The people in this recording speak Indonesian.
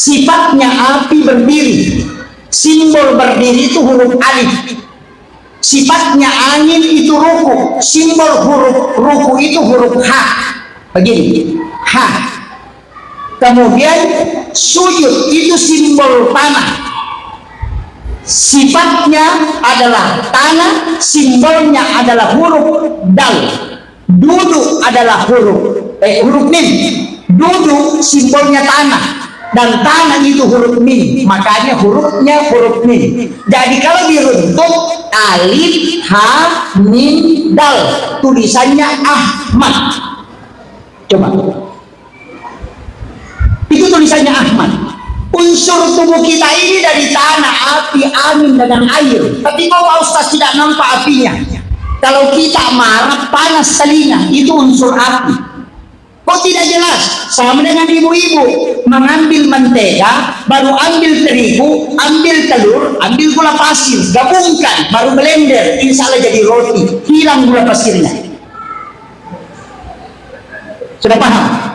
sifatnya api berdiri. Simbol berdiri itu huruf alif. Sifatnya angin itu ruku. Simbol huruf ruku itu huruf H. Begini, H. Kemudian sujud itu simbol tanah. Sifatnya adalah tanah, simbolnya adalah huruf dal. Duduk adalah huruf mim. Duduk simbolnya tanah dan tanah itu huruf mim, makanya hurufnya huruf mim. Jadi kalau diruntuk alif ha mim dal, tulisannya Ahmad. Coba itu tulisannya Ahmad. Unsur tubuh kita ini dari tanah, api, angin, dan air. Tapi kok Pak Ustaz tidak nampak apinya? Kalau kita marah, panas telinga, itu unsur api. Kok tidak jelas? Sama dengan ibu-ibu mengambil mentega, baru ambil terigu, ambil telur, ambil gula pasir, gabungkan, baru blender, insya Allah jadi roti. Hilang gula pasirnya. Sudah paham?